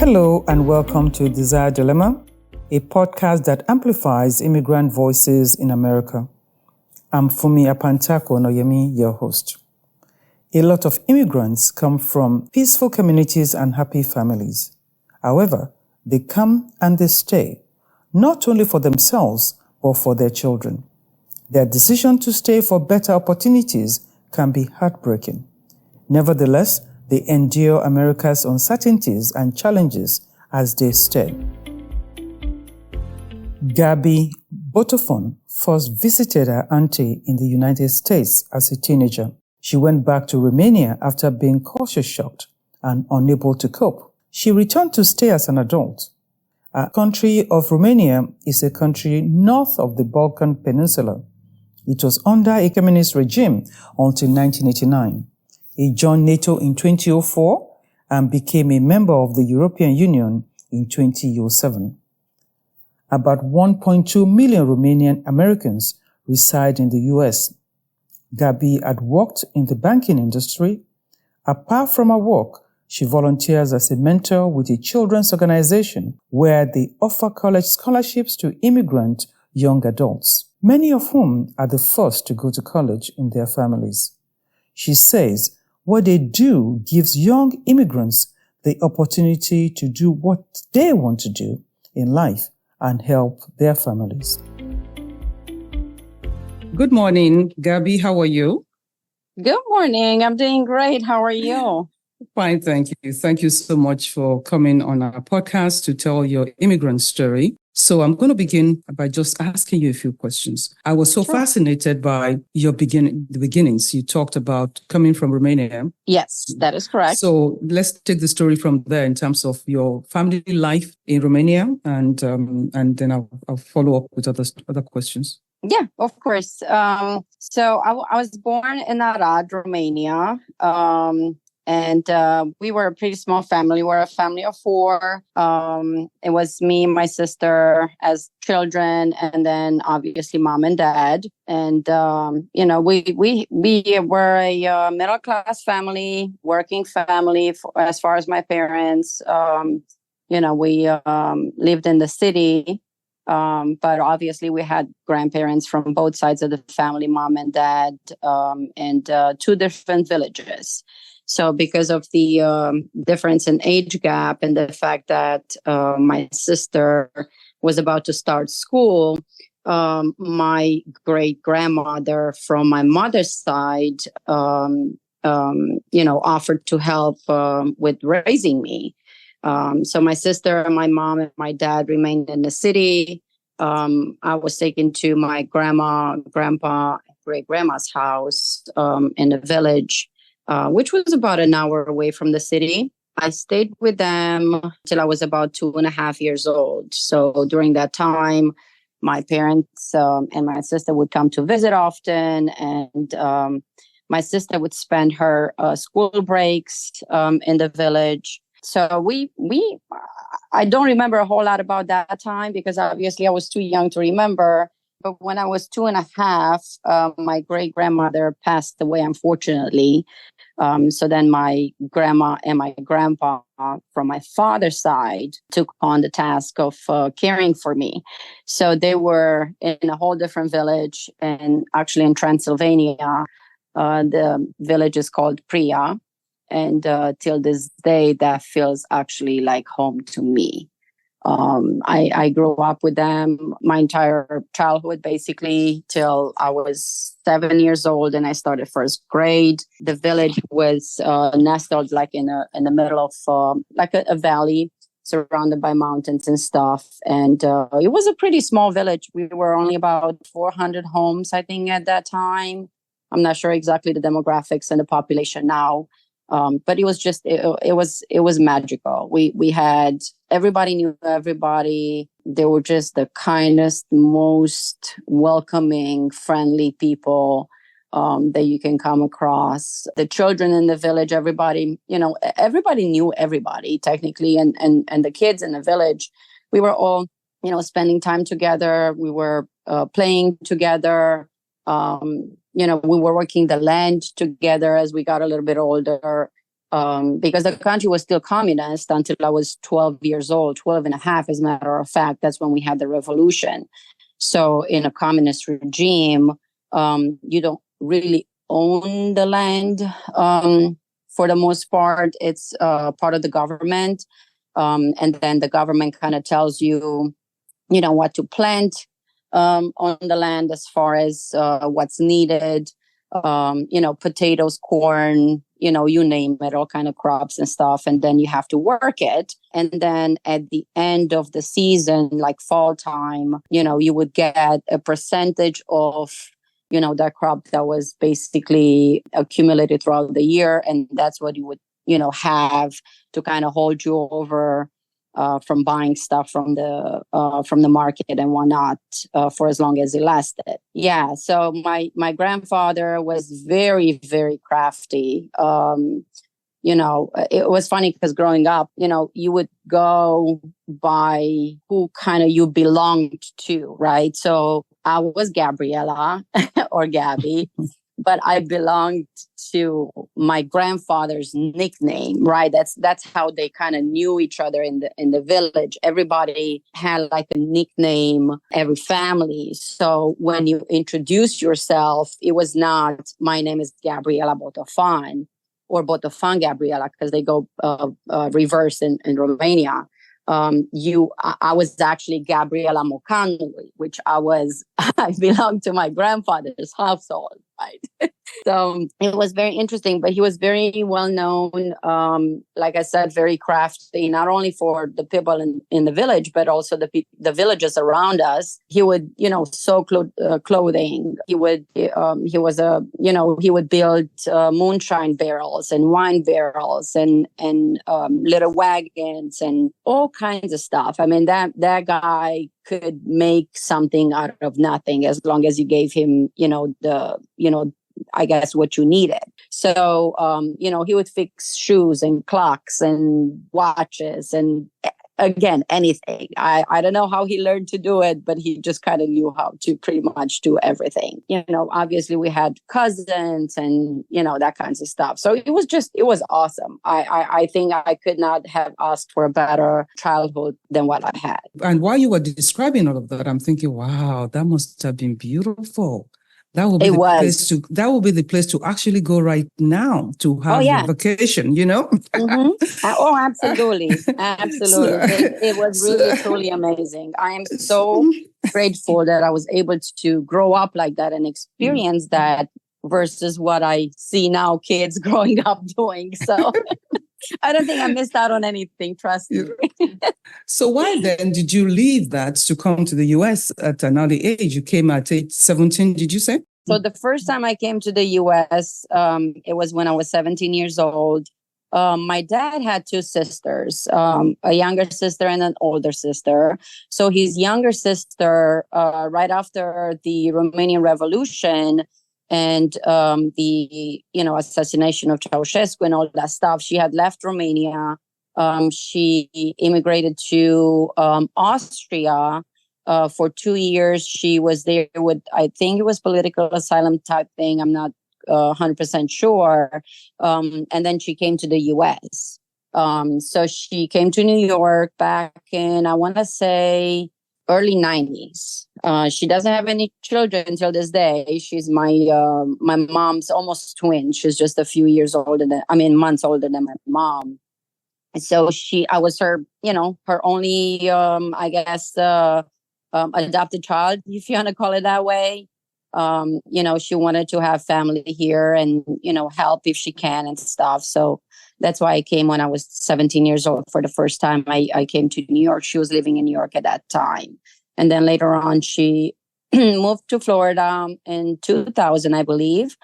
Hello and welcome to Desire.dilemma, a podcast that amplifies immigrant voices in America. I'm Funmi Apantaku-Onayemi, your host. A lot of immigrants come from peaceful communities and happy families. However, they come and they stay, not only for themselves, but for their children. Their decision to stay for better opportunities can be heartbreaking. Nevertheless, they endure America's uncertainties and challenges as they stay. Gabriela Botofan first visited her auntie in the United States as a teenager. She went back to Romania after being culture shocked and unable to cope. She returned to stay as an adult. The country of Romania is a country north of the Balkan Peninsula. It was under a communist regime until 1989. It joined NATO in 2004 and became a member of the European Union in 2007. About 1.2 million Romanian Americans reside in the U.S. Gabi had worked in the banking industry. Apart from her work, she volunteers as a mentor with a children's organization where they offer college scholarships to immigrant young adults, many of whom are the first to go to college in their families. She says what they do gives young immigrants the opportunity to do what they want to do in life and help their families. Good morning, Gabi. How are you? Good morning. I'm doing great. How are you? Fine, thank you. Thank you so much for coming on our podcast to tell your immigrant story. So I'm going to begin by just asking you a few questions. I was so fascinated by your the beginnings. You talked about coming from Romania. Yes, that is correct. So let's take the story from there in terms of your family life in Romania, and then I'll follow up with other questions. Yeah, of course. So I was born in Arad, Romania. And we were a pretty small family. We're a family of four. It was me and my sister as children, and then obviously mom and dad. And we were a middle class family, working family. As far as my parents, we lived in the city. But obviously we had grandparents from both sides of the family, mom and dad, and two different villages. So because of the difference in age gap and the fact that my sister was about to start school, my great-grandmother from my mother's side, offered to help with raising me. So my sister and my mom and my dad remained in the city. I was taken to my grandma, grandpa, great-grandma's house in the village, which was about an hour away from the city. I stayed with them till I was about 2.5 years old. So during that time, my parents and my sister would come to visit often. And my sister would spend her school breaks in the village. So I don't remember a whole lot about that time because obviously I was too young to remember. But when I was 2.5, my great-grandmother passed away, unfortunately. So then my grandma and my grandpa from my father's side took on the task of caring for me. So they were in a whole different village, and actually in Transylvania. The village is called Priya. And till this day, that feels actually like home to me. I grew up with them my entire childhood, basically, till I was 7 years old and I started first grade. The village was nestled like in the middle of like a valley surrounded by mountains and stuff. And it was a pretty small village. We were only about 400 homes, I think, at that time. I'm not sure exactly the demographics and the population now. But it was just, it was magical. We had, everybody knew everybody. They were just the kindest, most welcoming, friendly people that you can come across. The children in the village, everybody knew everybody technically. And the kids in the village, we were all, spending time together. We were playing together. We were working the land together as we got a little bit older. because the country was still communist until I was 12 years old, 12 and a half, as a matter of fact. That's when we had the revolution. So in a communist regime, you don't really own the land. For the most part, it's part of the government. And then the government kind of tells you, what to plant on the land as far as what's needed. Potatoes, corn, you name it, all kind of crops and stuff. And then you have to work it. And then at the end of the season, like fall time, you would get a percentage of, that crop that was basically accumulated throughout the year. And that's what you would, have to kind of hold you over from buying stuff from the market and whatnot for as long as it lasted. Yeah, so my grandfather was very, very crafty. It was funny because growing up, you would go by who kind of you belonged to, right? So I was Gabriela or Gabby, but I belonged to my grandfather's nickname, right? That's how they kind of knew each other in the village. Everybody had like a nickname, every family. So when you introduce yourself, it was not, my name is Gabriela Botofan or Botofan Gabriela, because they go reverse in Romania. I was actually Gabriela Mocanului, which I belonged to my grandfather's household, right? So it was very interesting, but he was very well known. Like I said, very crafty, not only for the people in the village, but also the villages around us. He would, sew clothing. He would build moonshine barrels and wine barrels and little wagons and all kinds of stuff. I mean, that guy could make something out of nothing as long as you gave him, I guess what you needed. So, he would fix shoes and clocks and watches and again, anything. I don't know how he learned to do it, but he just kind of knew how to pretty much do everything. Obviously we had cousins and, that kinds of stuff. So it was awesome. I think I could not have asked for a better childhood than what I had. And while you were describing all of that, I'm thinking, wow, that must have been beautiful. That would be that would be the place to actually go right now to have a vacation, Mm-hmm. Oh, absolutely. Absolutely. It was really, truly amazing. I am so grateful that I was able to grow up like that and experience that versus what I see now kids growing up doing. So I don't think I missed out on anything, trust me. So why then did you leave that to come to the US at an early age? You came at age 17, did you say? So the first time I came to the US, it was when I was 17 years old. My dad had two sisters, a younger sister and an older sister. So his younger sister, right after the Romanian Revolution, and the assassination of Ceausescu and all that stuff, she had left Romania. She immigrated to Austria for 2 years. She was there with, I think it was political asylum type thing. I'm not 100% sure. And then she came to the U.S. So she came to New York back in, I want to say, early 90s. She doesn't have any children until this day. She's my mom's almost twin. She's just a few months older than my mom. So I was her, her only, I guess, adopted child, if you want to call it that way. She wanted to have family here and, help if she can and stuff. So that's why I came when I was 17 years old for the first time. I came to New York. She was living in New York at that time. And then later on, she moved to Florida in 2000, I believe.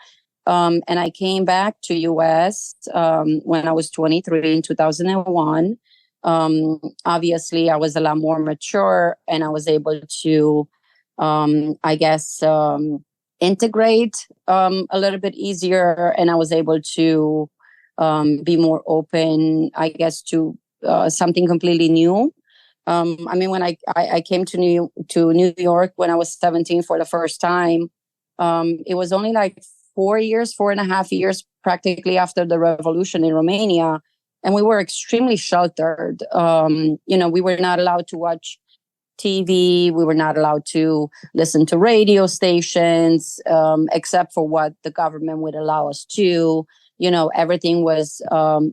And I came back to U.S. When I was 23 in 2001. Obviously, I was a lot more mature and I was able to, integrate a little bit easier. And I was able to be more open, I guess, to something completely new. When I came to New York when I was 17 for the first time, it was only like 4 and a half years, practically after the revolution in Romania. And we were extremely sheltered. We were not allowed to watch TV. We were not allowed to listen to radio stations, except for what the government would allow us to. Everything was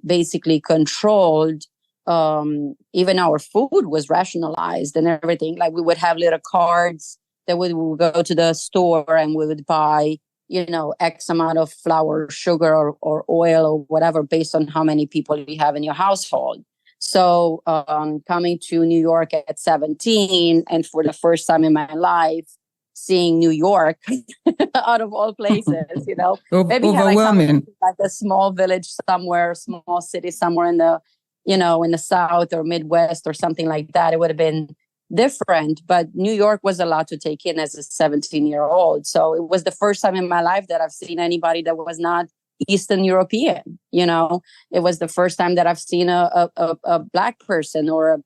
basically controlled. Even our food was rationalized and everything. Like, we would have little cards that we would go to the store and we would buy, X amount of flour, sugar, or oil or whatever, based on how many people you have in your household. So coming to New York at 17, and for the first time in my life, seeing New York out of all places, maybe overwhelming. Like a small village somewhere, small city somewhere in the, in the South or Midwest or something like that, it would have been different. But New York was a lot to take in as a 17-year-old. So it was the first time in my life that I've seen anybody that was not Eastern European. It was the first time that I've seen a Black person or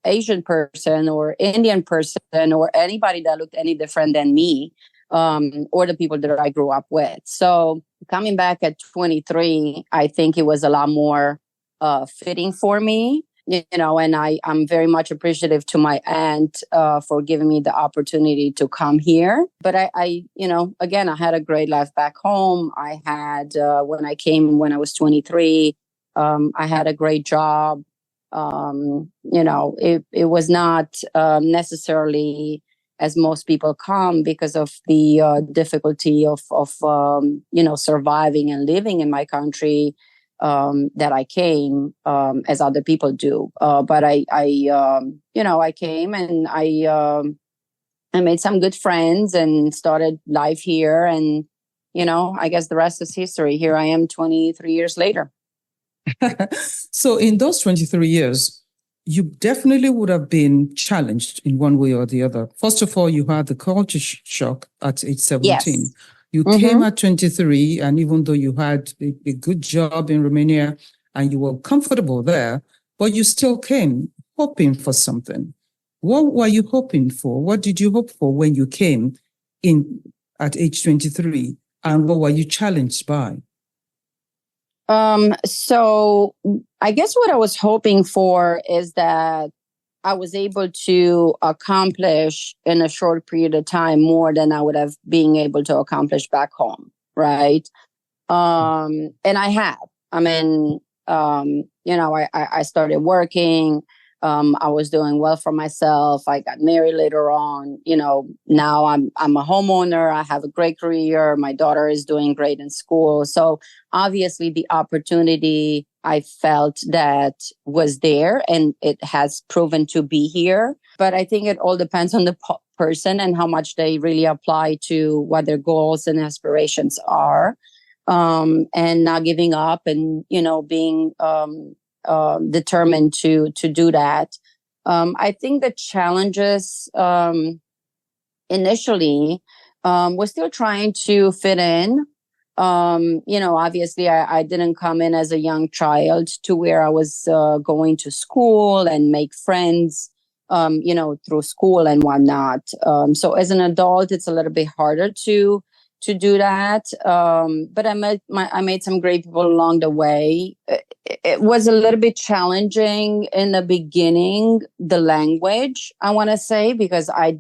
Asian person or Indian person or anybody that looked any different than me, or the people that I grew up with. So coming back at 23, I think it was a lot more fitting for me, and I'm very much appreciative to my aunt for giving me the opportunity to come here. But I again, I had a great life back home. I had, when I came when I was 23, I had a great job. It was not necessarily as most people come because of the difficulty of surviving and living in my country, that I came as other people do. But I came and I made some good friends and started life here. And, I guess the rest is history. Here I am 23 years later. So in those 23 years, you definitely would have been challenged in one way or the other. First of all, you had the culture shock at age 17. Yes. You came at 23, and even though you had a good job in Romania and you were comfortable there, but you still came hoping for something. What were you hoping for? What did you hope for when you came in at age 23? And what were you challenged by? So I guess what I was hoping for is that I was able to accomplish in a short period of time more than I would have been able to accomplish back home. Right. And I have. I mean, I started working. I was doing well for myself. I got married later on. Now I'm a homeowner. I have a great career. My daughter is doing great in school. So obviously the opportunity I felt that was there, and it has proven to be here. But I think it all depends on the person and how much they really apply to what their goals and aspirations are, and not giving up and, being determined to do that. I think the challenges initially was still trying to fit in. Obviously I didn't come in as a young child to where I was going to school and make friends, through school and whatnot. So as an adult, it's a little bit harder to do that. But I made some great people along the way. It was a little bit challenging in the beginning, the language, I want to say, because I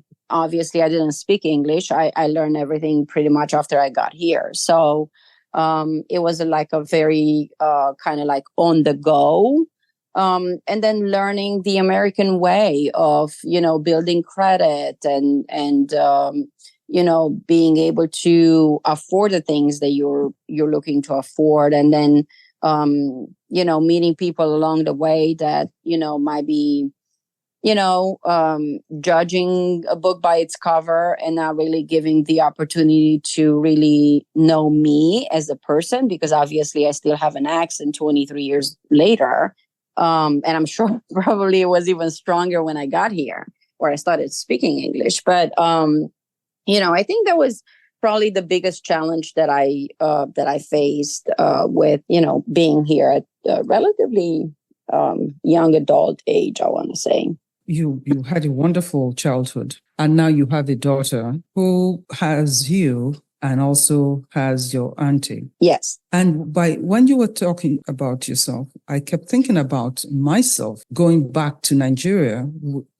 didn't speak English. I learned everything pretty much after I got here. So it was like a very kind of like on the go. And then learning the American way of, building credit and being able to afford the things that you're looking to afford. And then, meeting people along the way that, might be, judging a book by its cover and not really giving the opportunity to really know me as a person, because obviously I still have an accent 23 years later. And I'm sure probably it was even stronger when I got here, where I started speaking English. But, I think that was probably the biggest challenge that I faced with, being here at a relatively young adult age, I want to say. You had a wonderful childhood, and now you have a daughter who has you and also has your auntie. Yes. And when you were talking about yourself, I kept thinking about myself going back to Nigeria,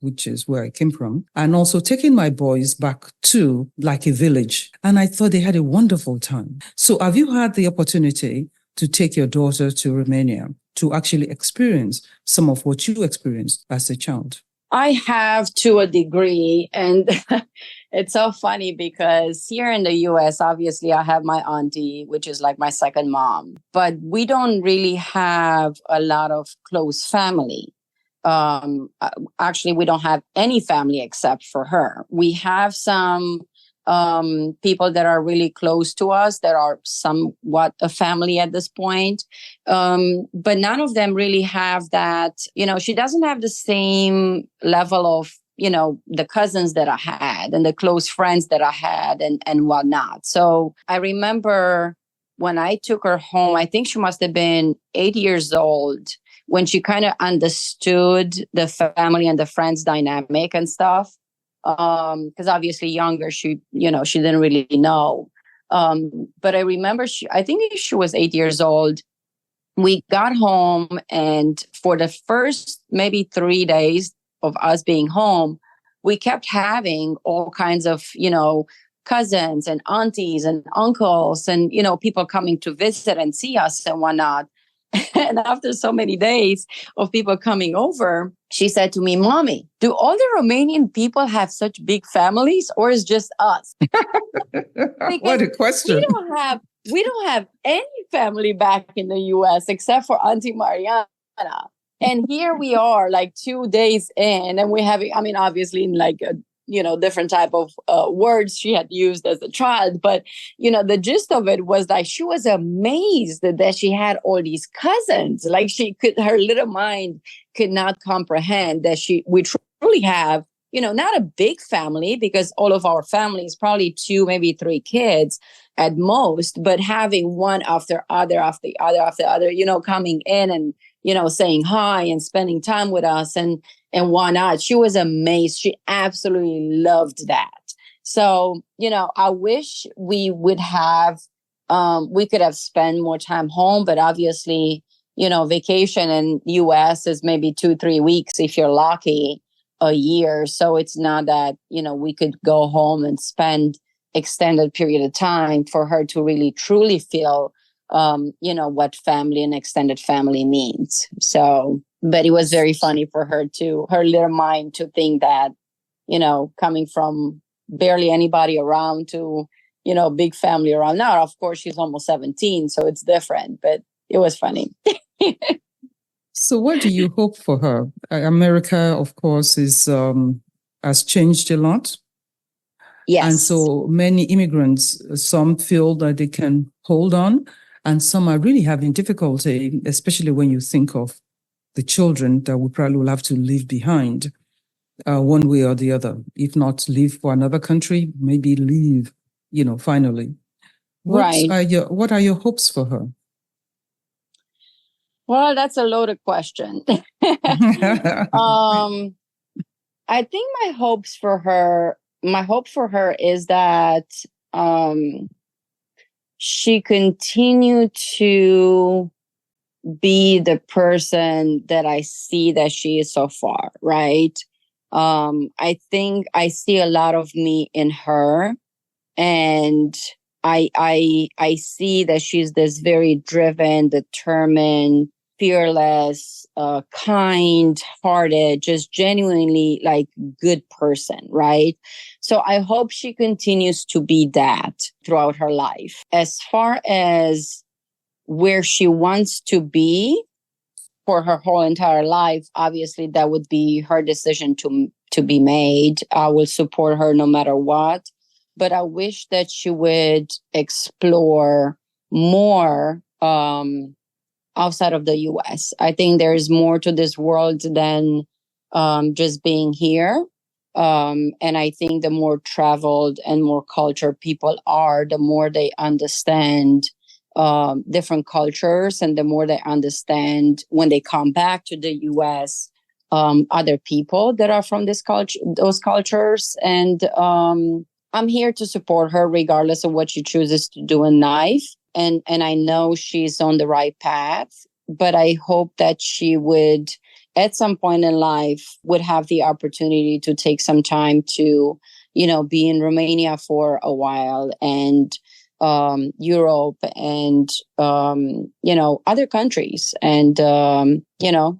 which is where I came from, and also taking my boys back to like a village. And I thought they had a wonderful time. So have you had the opportunity to take your daughter to Romania to actually experience some of what you experienced as a child? I have to a degree, and it's so funny because here in the US, obviously, I have my auntie, which is like my second mom, but we don't really have a lot of close family. Actually, we don't have any family except for her. We have some people that are really close to us that are somewhat a family at this point. But none of them really have that, she doesn't have the same level of, the cousins that I had and the close friends that I had and whatnot. So I remember when I took her home, I think she must have been 8 years old when she kind of understood the family and the friends dynamic and stuff. Because obviously younger, she didn't really know. But I remember I think she was 8 years old. We got home, and for the first maybe 3 days of us being home, we kept having all kinds of, cousins and aunties and uncles and, people coming to visit and see us and whatnot. And after so many days of people coming over, she said to me, "Mommy, do all the Romanian people have such big families, or is just us?" What a question. We don't have any family back in the US except for Auntie Mariana. And here we are like 2 days in, and we're having, obviously in like a, different type of words she had used as a child. But, the gist of it was like, she was amazed that she had all these cousins. Like her little mind could not comprehend that we truly have, not a big family, because all of our family is probably 2, maybe 3 kids at most, but having one after other, after the other, after the other, coming in and, saying hi and spending time with us and whatnot. She was amazed. She absolutely loved that. So, I wish we would have, we could have spent more time home, but obviously, vacation in US is maybe 2-3 weeks if you're lucky a year. So it's not that, we could go home and spend extended period of time for her to really truly feel, what family and extended family means. So, but it was very funny for her little mind to think that, coming from barely anybody around to, big family around. Now, of course, she's almost 17, so it's different, but it was funny. So what do you hope for her? America, of course, has changed a lot. Yes. And so many immigrants, some feel that they can hold on, and some are really having difficulty, especially when you think of the children that we probably will have to leave behind one way or the other. If not leave for another country, maybe leave, finally. What are your hopes for her? Well, that's a loaded question. I think my hope for her is that she continue to be the person that I see that she is so far, right? I think I see a lot of me in her, and I see that she's this very driven, determined, fearless, kind-hearted, just genuinely like good person, right? So I hope she continues to be that throughout her life. As far as where she wants to be for her whole entire life, obviously that would be her decision to be made. I will support her no matter what. But I wish that she would explore more outside of the US. I think there is more to this world than just being here. And I think the more traveled and more cultured people are, the more they understand different cultures, and the more they understand when they come back to the US, other people that are from those cultures. And I'm here to support her regardless of what she chooses to do in life. And I know she's on the right path, but I hope that she would, at some point in life, would have the opportunity to take some time to, be in Romania for a while, and Europe, and other countries, and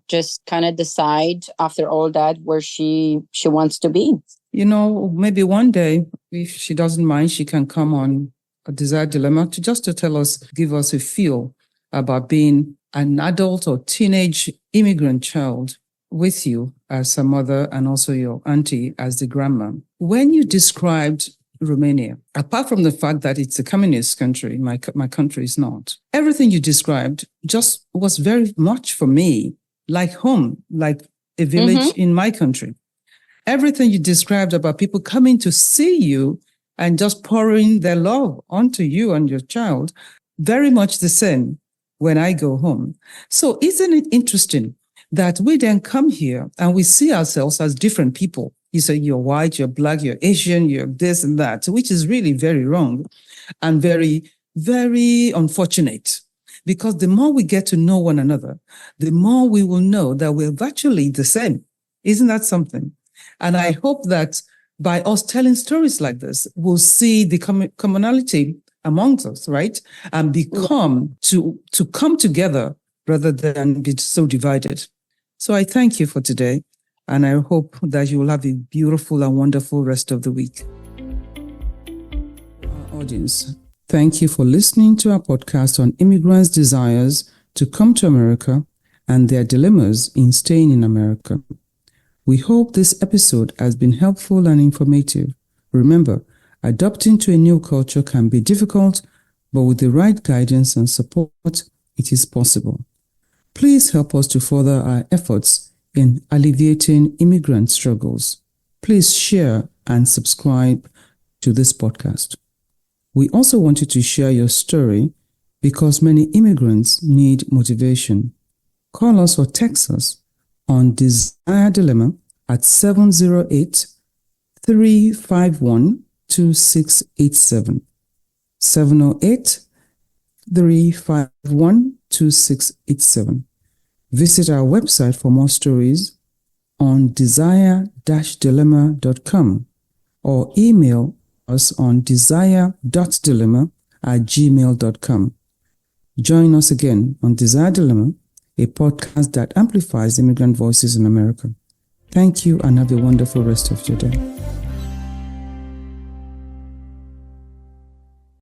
just kind of decide after all that where she wants to be. Maybe one day, if she doesn't mind, she can come on a Desire Dilemma to tell us, give us a feel about being an adult or teenage immigrant child with you as a mother, and also your auntie as the grandma. When you described Romania, apart from the fact that it's a communist country, my country is not, everything you described just was very much for me like home, like a village in my country. Everything you described about people coming to see you and just pouring their love onto you and your child, very much the same when I go home. So isn't it interesting that we then come here and we see ourselves as different people? You say you're white, you're black, you're Asian, you're this and that, which is really very wrong and very, very unfortunate. Because the more we get to know one another, the more we will know that we're virtually the same. Isn't that something? And I hope that by us telling stories like this, we'll see the commonality amongst us, right? And become to come together rather than be so divided. So I thank you for today, and I hope that you will have a beautiful and wonderful rest of the week. Our audience, thank you for listening to our podcast on immigrants' desires to come to America and their dilemmas in staying in America. We hope this episode has been helpful and informative. Remember, adapting to a new culture can be difficult, but with the right guidance and support, it is possible. Please help us to further our efforts in alleviating immigrant struggles. Please share and subscribe to this podcast. We also want you to share your story because many immigrants need motivation. Call us or text us on Desire Dilemma at 708-351-2687. 708-351-2687. Visit our website for more stories on desire-dilemma.com or email us on desire.dilemma@gmail.com. Join us again on Desire Dilemma, a podcast that amplifies immigrant voices in America. Thank you and have a wonderful rest of your day.